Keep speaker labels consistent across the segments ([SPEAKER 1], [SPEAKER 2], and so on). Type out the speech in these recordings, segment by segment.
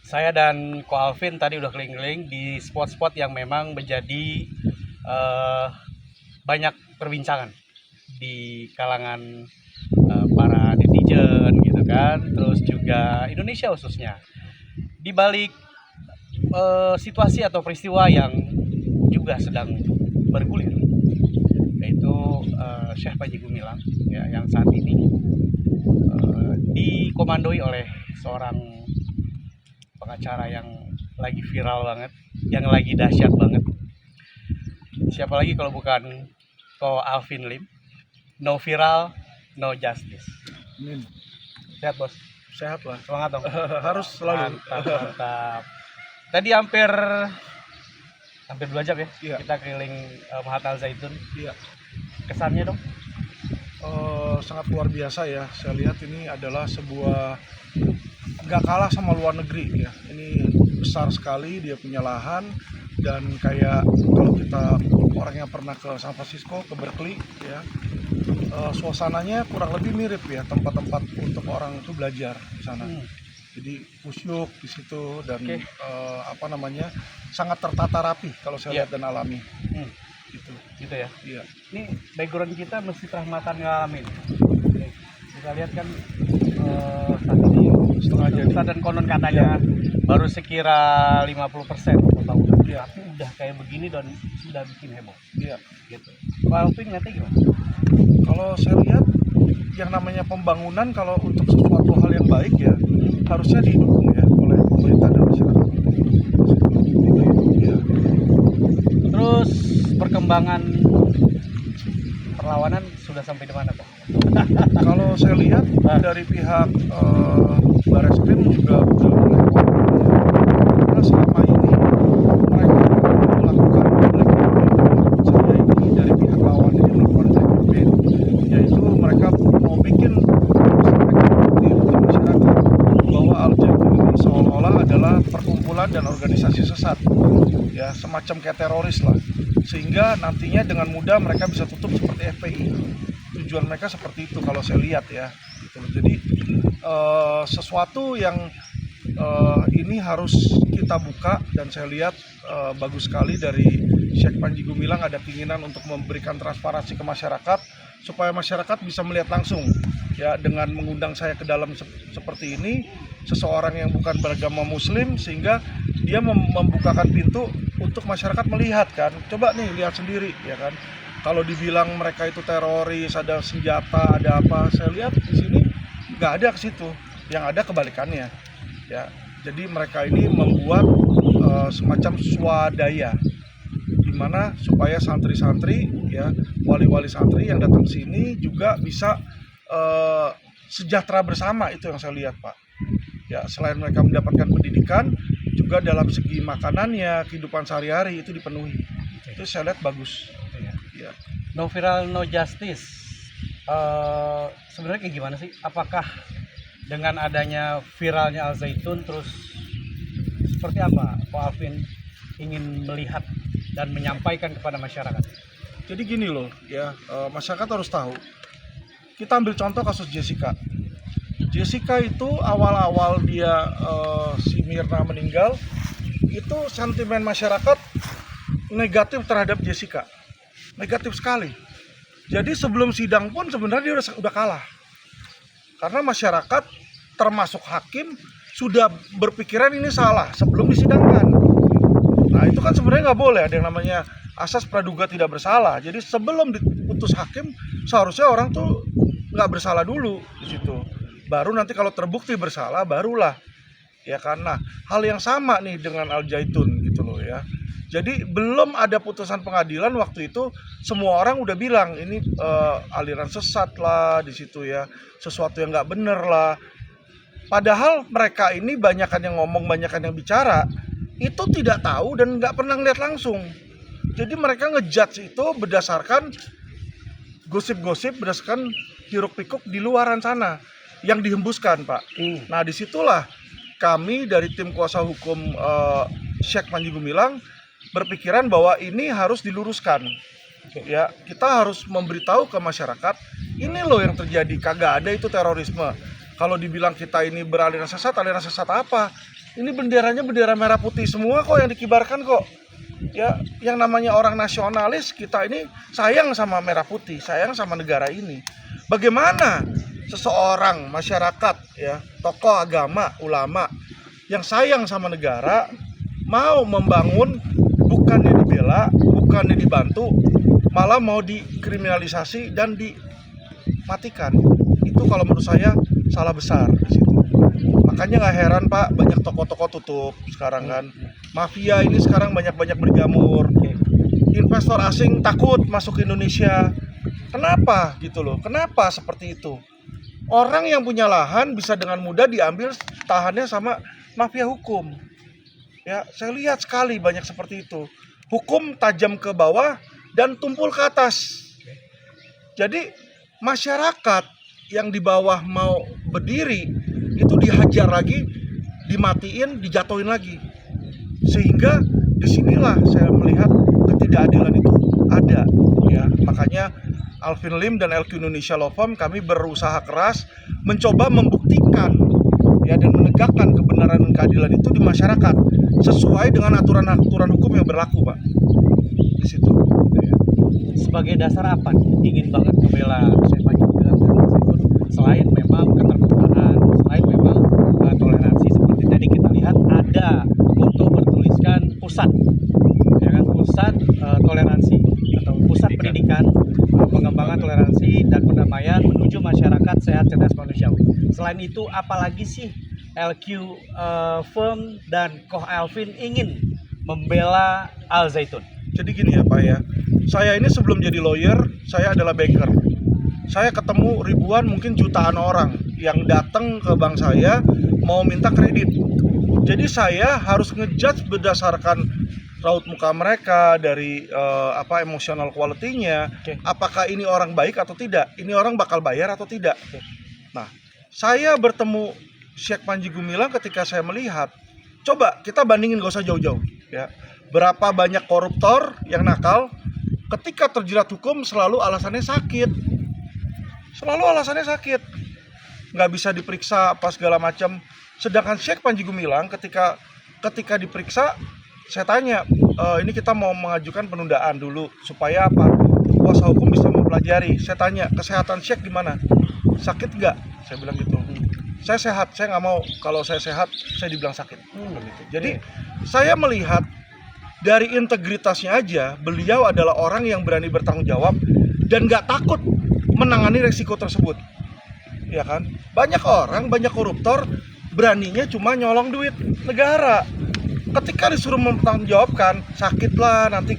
[SPEAKER 1] Saya dan Ko Alvin tadi udah keliling-keliling di spot-spot yang memang menjadi banyak perbincangan di kalangan para netizen gitu kan, terus juga Indonesia khususnya. Di balik situasi atau peristiwa yang juga sedang bergulir, yaitu Syekh Panji Gumilang ya, yang saat ini dikomandoi oleh seorang pengacara yang lagi viral banget, yang lagi dahsyat banget. Siapa lagi kalau bukan Ko Alvin Lim. No viral, no justice.
[SPEAKER 2] Amin.
[SPEAKER 1] Sehat bos?
[SPEAKER 2] Sehat lah.
[SPEAKER 1] Semangat dong.
[SPEAKER 2] Harus selalu.
[SPEAKER 1] Mantap. Tadi hampir 2 jam ya,
[SPEAKER 2] Iya.
[SPEAKER 1] kita keliling Mahat Al Zaitun.
[SPEAKER 2] Iya.
[SPEAKER 1] Kesannya dong?
[SPEAKER 2] Sangat luar biasa ya. Saya lihat ini adalah sebuah nggak kalah sama luar negeri ya. Ini besar sekali, dia punya lahan, dan kayak kalau kita orang yang pernah ke San Francisco, ke Berkeley ya, suasananya kurang lebih mirip ya, tempat-tempat untuk orang itu belajar di sana. Jadi kusyuk di situ dan sangat tertata rapi kalau saya lihat dan alami.
[SPEAKER 1] Gitu ya.
[SPEAKER 2] Iya.
[SPEAKER 1] Ini background kita Masjid Rahmatan Alamin. Kita lihat kan saat ini
[SPEAKER 2] Setengah jadi.
[SPEAKER 1] dan konon katanya baru sekira 50% pembangunan.
[SPEAKER 2] Iya.
[SPEAKER 1] Tapi udah kayak begini dan sudah bikin heboh.
[SPEAKER 2] Iya.
[SPEAKER 1] Gitu. Pak Alvin ngeliatnya gimana?
[SPEAKER 2] Kalau saya lihat yang namanya pembangunan kalau untuk sesuatu hal yang baik ya harusnya didukung ya oleh pemerintah dan masyarakat. Ya.
[SPEAKER 1] Terus perkembangan perlawanan sudah sampai di mana Pak?
[SPEAKER 2] Kalau saya lihat dari pihak Barreskrim juga sudah mulai karena selama ini mereka melakukan saya ini dari pihak lawan ini melakukan campaign, yaitu mereka mau bikin di masyarakat bahwa Al-Zaitun ini seolah-olah adalah perkumpulan dan organisasi sesat ya, semacam kayak teroris lah, sehingga nantinya dengan mudah mereka bisa tutup seperti FPI. Tujuan mereka seperti itu kalau saya lihat ya gitu. Jadi sesuatu yang ini harus kita buka, dan saya lihat bagus sekali dari Syekh Panji Gumilang ada keinginan untuk memberikan transparansi ke masyarakat supaya masyarakat bisa melihat langsung ya, dengan mengundang saya ke dalam seperti ini, seseorang yang bukan beragama muslim, sehingga dia membukakan pintu untuk masyarakat melihat kan. Coba nih lihat sendiri ya kan. Kalau dibilang mereka itu teroris, ada senjata, ada apa, saya lihat di sini nggak ada ke situ. Yang ada kebalikannya ya. Jadi mereka ini membuat semacam swadaya di mana supaya santri-santri ya, wali-wali santri yang datang ke sini juga bisa sejahtera bersama. Itu yang saya lihat Pak. Ya, selain mereka mendapatkan pendidikan, juga dalam segi makanannya, kehidupan sehari-hari itu dipenuhi. Itu saya lihat bagus. Ya.
[SPEAKER 1] No viral, no justice. Sebenarnya kayak gimana sih? Apakah dengan adanya viralnya Al Zaitun terus seperti apa Pak Alvin ingin melihat dan menyampaikan kepada masyarakat?
[SPEAKER 2] Jadi gini loh ya, masyarakat harus tahu. Kita ambil contoh kasus Jessica. Jessica itu awal-awal dia si Mirna meninggal, itu sentimen masyarakat negatif terhadap Jessica. Negatif sekali. Jadi sebelum sidang pun sebenarnya dia udah kalah. Karena masyarakat termasuk hakim sudah berpikiran ini salah sebelum disidangkan. Nah itu kan sebenarnya nggak boleh, ada yang namanya asas praduga tidak bersalah. Jadi sebelum diputus hakim seharusnya orang tuh nggak bersalah dulu di situ. Baru nanti kalau terbukti bersalah barulah ya, karena hal yang sama nih dengan Al Zaitun gitu loh ya. Jadi belum ada putusan pengadilan waktu itu semua orang udah bilang ini aliran sesat lah di situ ya, sesuatu yang nggak bener lah. Padahal mereka ini banyakan yang ngomong, banyakan yang bicara, itu tidak tahu dan nggak pernah ngeliat langsung. Jadi mereka ngejudge itu berdasarkan gosip-gosip, berdasarkan hiruk pikuk di luaran sana yang dihembuskan Pak. Nah disitulah kami dari tim kuasa hukum Syekh Panji Gumilang berpikiran bahwa ini harus diluruskan. Ya, kita harus memberitahu ke masyarakat, ini loh yang terjadi, kagak ada itu terorisme. Kalau dibilang kita ini beraliran sesat apa? Ini benderanya bendera merah putih semua kok yang dikibarkan kok. Ya, yang namanya orang nasionalis, kita ini sayang sama merah putih, sayang sama negara ini. Bagaimana seseorang masyarakat ya, tokoh agama, ulama yang sayang sama negara mau membangun, bukannya dibela, bukannya dibantu, malah mau dikriminalisasi dan dimatikan. Itu kalau menurut saya salah besar di situ. Makanya nggak heran Pak, banyak toko-toko tutup sekarang kan. Mafia ini sekarang banyak-banyak berjamur. Investor asing takut masuk ke Indonesia. Kenapa gitu loh? Kenapa seperti itu? Orang yang punya lahan bisa dengan mudah diambil tahannya sama mafia hukum. Ya, saya lihat sekali banyak seperti itu. Hukum tajam ke bawah dan tumpul ke atas. Jadi masyarakat yang di bawah mau berdiri itu dihajar lagi, dimatiin, dijatuhin lagi. Sehingga disinilah saya melihat ketidakadilan itu ada. Ya, makanya Alvin Lim dan LQ Indonesia Law Firm kami berusaha keras mencoba membuktikan ya dan menegakkan kebenaran dan keadilan itu di masyarakat sesuai dengan aturan-aturan hukum yang berlaku, Pak. Di situ. Ya.
[SPEAKER 1] Sebagai dasar apa ingin banget membela Syekh Panji Gumilang Zaitun selain memang keterbukaan, selain memang toleransi seperti tadi kita lihat ada foto bertuliskan pusat, ya kan, pusat toleransi atau pusat pendidikan pengembangan toleransi dan perdamaian menuju masyarakat sehat cerdas manusiawi. Selain itu apalagi sih LQ Firm dan Koh Alvin ingin membela Al Zaitun?
[SPEAKER 2] Jadi gini ya Pak ya, saya ini sebelum jadi lawyer, saya adalah banker. Saya ketemu ribuan mungkin jutaan orang yang datang ke bank saya mau minta kredit. Jadi saya harus ngejudge berdasarkan raut muka mereka, dari emotional quality-nya, apakah ini orang baik atau tidak, ini orang bakal bayar atau tidak. Nah, saya bertemu Syekh Panji Gumilang ketika saya melihat, coba kita bandingin, gak usah jauh-jauh ya. Berapa banyak koruptor yang nakal, ketika terjerat hukum selalu alasannya sakit. Selalu alasannya sakit. Nggak bisa diperiksa apa segala macam. Sedangkan Syekh Panji Gumilang ketika diperiksa, saya tanya, ini kita mau mengajukan penundaan dulu supaya apa? Kuasa hukum bisa mempelajari. Saya tanya, kesehatan Syekh gimana? Sakit nggak? Saya bilang gitu. Saya sehat, saya nggak mau kalau saya sehat, saya dibilang sakit. Gitu. Jadi saya melihat dari integritasnya aja, beliau adalah orang yang berani bertanggung jawab dan nggak takut menangani resiko tersebut. Ya kan? Banyak orang, banyak koruptor beraninya cuma nyolong duit negara. Ketika disuruh mempertanggungjawabkan, sakit lah nanti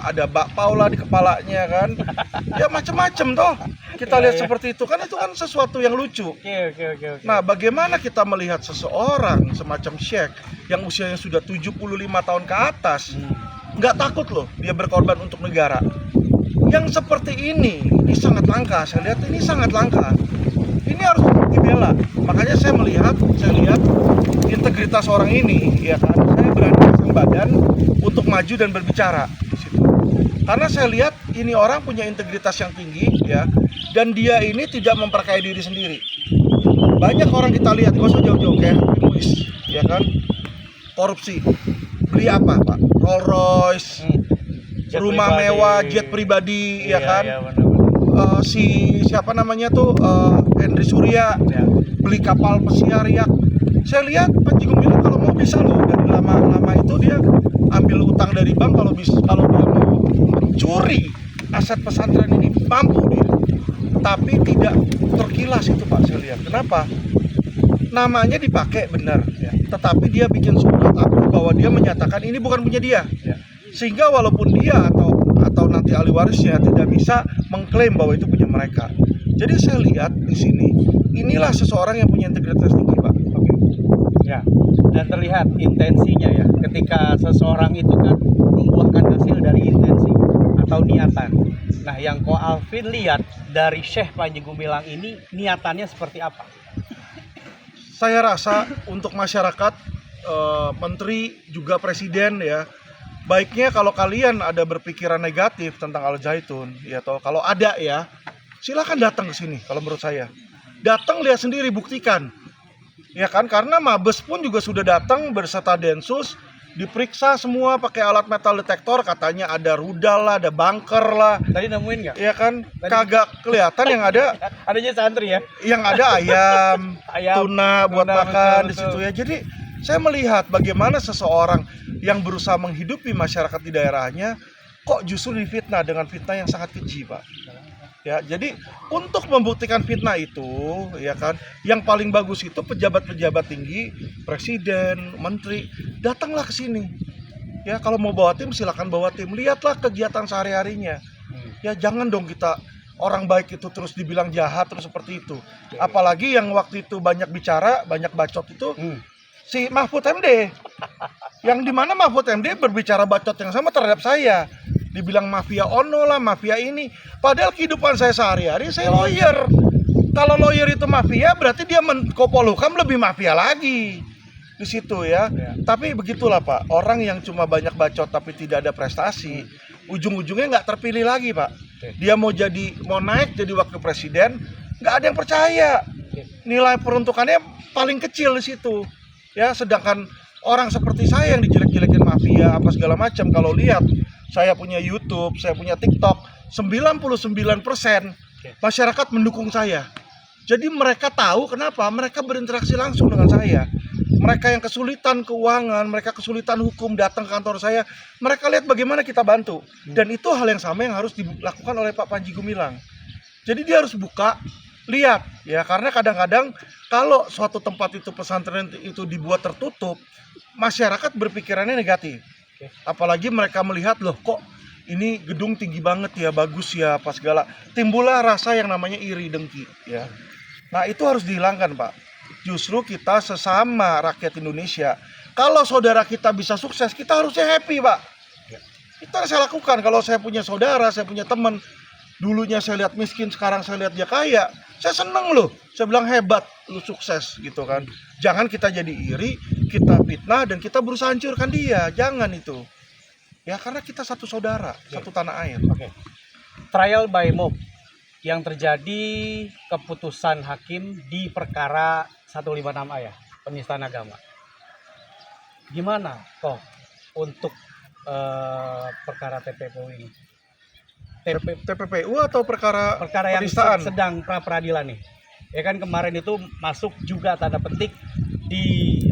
[SPEAKER 2] ada bakpao lah di kepalanya kan. Ya macem-macem toh. Kita lihat seperti itu kan sesuatu yang lucu.
[SPEAKER 1] Oke.
[SPEAKER 2] Nah, bagaimana kita melihat seseorang semacam Syekh yang usianya sudah 75 tahun ke atas, nggak takut loh dia berkorban untuk negara. Yang seperti ini sangat langka. Saya lihat ini sangat langka. Ini harus dibela. Makanya saya lihat integritas orang ini, ya kan. Saya berani pasang badan untuk maju dan berbicara di situ. Karena saya lihat ini orang punya integritas yang tinggi, ya. Dan dia ini tidak memperkaya diri sendiri. Banyak orang kita lihat, gak usah jauh-jauh kayak Luis, ya kan. Korupsi. Beli apa, Pak? Rolls Royce, rumah pribadi, mewah, jet pribadi, ya kan. Iya, siapa namanya tuh Henry Surya, beli kapal pesiar ya. Saya lihat Panji Gumilang kalau mau bisa loh, dari lama-lama itu dia ambil utang dari bank, kalau dia mau mencuri aset pesantren ini mampu dia. Tapi tidak terkilas itu Pak, saya lihat. Kenapa? Namanya dipakai benar, ya. Tetapi dia bikin surat bahwa dia menyatakan ini bukan punya dia, ya. Sehingga walaupun dia atau nanti ahli warisnya tidak bisa mengklaim bahwa itu punya mereka. Jadi saya lihat di sini, inilah seseorang yang punya integritas tinggi, Pak. Oke.
[SPEAKER 1] Ya, dan terlihat intensinya ya. Ketika seseorang itu kan membuahkan hasil dari intensi atau niatan. Nah, yang Ko Alvin lihat dari Syekh Panji Gumilang ini niatannya seperti apa?
[SPEAKER 2] Saya rasa untuk masyarakat, menteri juga presiden ya, baiknya kalau kalian ada berpikiran negatif tentang Al Zaitun, ya toh kalau ada ya, silakan datang ke sini. Kalau menurut saya, datang lihat sendiri, buktikan. Ya kan, karena Mabes pun juga sudah datang berserta Densus, diperiksa semua pakai alat metal detektor, katanya ada rudal lah, ada bunker lah.
[SPEAKER 1] Tadi nemuin nggak?
[SPEAKER 2] Ya kan, kagak kelihatan, yang ada
[SPEAKER 1] Adanya santri ya.
[SPEAKER 2] ayam,
[SPEAKER 1] Ayam,
[SPEAKER 2] tuna buat
[SPEAKER 1] tuna,
[SPEAKER 2] makan di
[SPEAKER 1] betul.
[SPEAKER 2] situ ya. Jadi saya melihat bagaimana seseorang yang berusaha menghidupi masyarakat di daerahnya kok justru difitnah dengan fitnah yang sangat keji, Pak. Ya, jadi untuk membuktikan fitnah itu, ya kan, yang paling bagus itu pejabat-pejabat tinggi, presiden, menteri, datanglah ke sini. Ya, kalau mau bawa tim silakan bawa tim, lihatlah kegiatan sehari-harinya. Ya, jangan dong kita orang baik itu terus dibilang jahat terus seperti itu. Apalagi yang waktu itu banyak bicara, banyak bacot itu si Mahfud MD. Yang dimana Mahfud MD berbicara bacot yang sama terhadap saya. Dibilang mafia ono lah, mafia ini. Padahal kehidupan saya sehari-hari, saya lawyer. Kalau lawyer itu mafia, berarti dia Menko Polhukam lebih mafia lagi. Di situ ya. Tapi begitulah Pak, orang yang cuma banyak bacot tapi tidak ada prestasi, ujung-ujungnya nggak terpilih lagi Pak. Dia mau naik jadi wakil presiden, nggak ada yang percaya. Nilai peruntukannya paling kecil di situ. Ya, sedangkan orang seperti saya yang dijelek-jelekin mafia apa segala macam, kalau lihat saya punya YouTube, saya punya TikTok, 99% masyarakat mendukung saya. Jadi mereka tahu kenapa, mereka berinteraksi langsung dengan saya. Mereka yang kesulitan keuangan, mereka kesulitan hukum, datang ke kantor saya, mereka lihat bagaimana kita bantu. Dan itu hal yang sama yang harus dilakukan oleh Pak Panji Gumilang. Jadi dia harus buka, lihat ya, karena kadang-kadang kalau suatu tempat itu, pesantren itu dibuat tertutup, masyarakat berpikirannya negatif. Apalagi mereka melihat, loh kok ini gedung tinggi banget ya, bagus ya, apa segala. Timbullah rasa yang namanya iri dengki ya. Nah, itu harus dihilangkan Pak. Justru kita sesama rakyat Indonesia, kalau saudara kita bisa sukses, kita harusnya happy Pak. Itu yang saya lakukan. Kalau saya punya saudara, saya punya teman, dulunya saya lihat miskin, sekarang saya lihat dia kaya, saya seneng loh. Saya bilang hebat, lu sukses gitu kan. Jangan kita jadi iri, kita fitnah dan kita berusaha hancurkan dia. Jangan itu. Ya, karena kita satu saudara, satu tanah air.
[SPEAKER 1] Trial by mob yang terjadi, keputusan hakim di perkara 156A ya, penistaan agama. Gimana kok untuk perkara TPPU ini?
[SPEAKER 2] TPPU atau perkara
[SPEAKER 1] yang
[SPEAKER 2] penistaan?
[SPEAKER 1] Sedang pra peradilan nih. Ya kan, kemarin itu masuk juga tanda petik di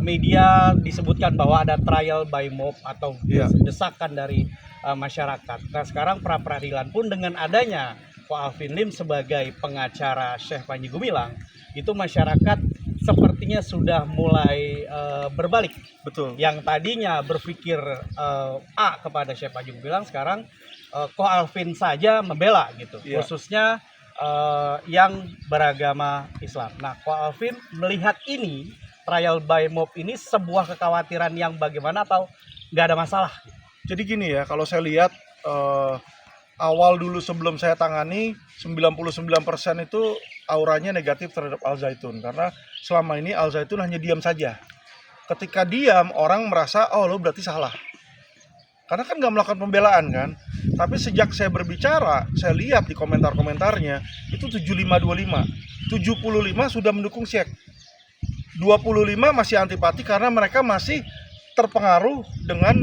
[SPEAKER 1] media disebutkan bahwa ada trial by mob atau desakan dari masyarakat. Nah, sekarang pra peradilan pun dengan adanya Ko Alvin Lim sebagai pengacara Syekh Panji Gumilang, itu masyarakat sepertinya sudah mulai berbalik.
[SPEAKER 2] Betul.
[SPEAKER 1] Yang tadinya berpikir A kepada Syekh Panji Gumilang, sekarang Ko Alvin saja membela gitu, khususnya yang beragama Islam. Nah, Ko Alvin melihat ini, trial by mob ini sebuah kekhawatiran yang bagaimana atau nggak ada masalah?
[SPEAKER 2] Jadi gini ya, kalau saya lihat awal dulu sebelum saya tangani, 99% itu auranya negatif terhadap Al Zaitun. Karena selama ini Al Zaitun hanya diam saja. Ketika diam, orang merasa, oh lo berarti salah. Karena kan nggak melakukan pembelaan kan. Tapi sejak saya berbicara, saya lihat di komentar-komentarnya, itu 75-25. 75 sudah mendukung Syekh. 25 masih antipati karena mereka masih terpengaruh dengan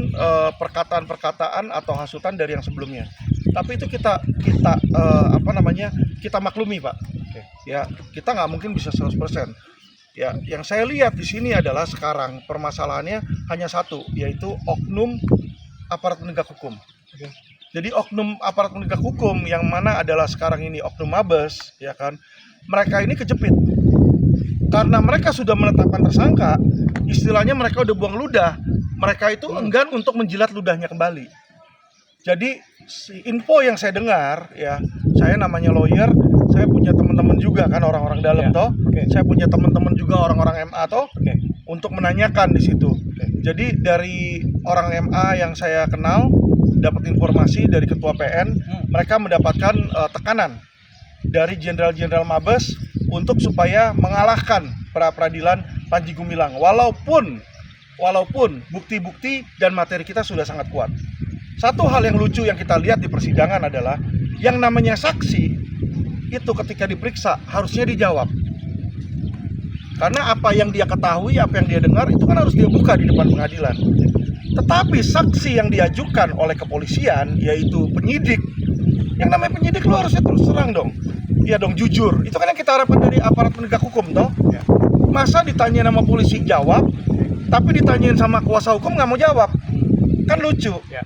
[SPEAKER 2] perkataan-perkataan atau hasutan dari yang sebelumnya. Tapi itu kita maklumi Pak. Ya, kita nggak mungkin bisa 100%. Ya, yang saya lihat di sini adalah sekarang permasalahannya hanya satu, yaitu oknum aparat penegak hukum. Jadi oknum aparat penegak hukum yang mana adalah sekarang ini oknum Mabes, ya kan? Mereka ini kejepit. Karena mereka sudah menetapkan tersangka, istilahnya mereka udah buang ludah. Mereka itu enggan untuk menjilat ludahnya kembali. Jadi info yang saya dengar, ya, saya namanya lawyer, saya punya teman-teman juga kan orang-orang dalam toh. Saya punya teman-teman juga orang-orang MA toh, untuk menanyakan di situ. Jadi dari orang MA yang saya kenal, dapat informasi dari ketua PN, mereka mendapatkan tekanan dari jenderal-jenderal Mabes untuk supaya mengalahkan pra peradilan Panji Gumilang. Walaupun bukti-bukti dan materi kita sudah sangat kuat. Satu hal yang lucu yang kita lihat di persidangan adalah yang namanya saksi itu ketika diperiksa harusnya dijawab. Karena apa yang dia ketahui, apa yang dia dengar itu kan harus dia buka di depan pengadilan. Tetapi saksi yang diajukan oleh kepolisian, yaitu penyidik, yang namanya penyidik lo harusnya terus terang dong. Iya dong, jujur. Itu kan yang kita harapkan dari aparat penegak hukum toh.
[SPEAKER 1] Ya.
[SPEAKER 2] Masa ditanya sama polisi jawab, tapi ditanyain sama kuasa hukum nggak mau jawab, kan lucu.
[SPEAKER 1] Ya.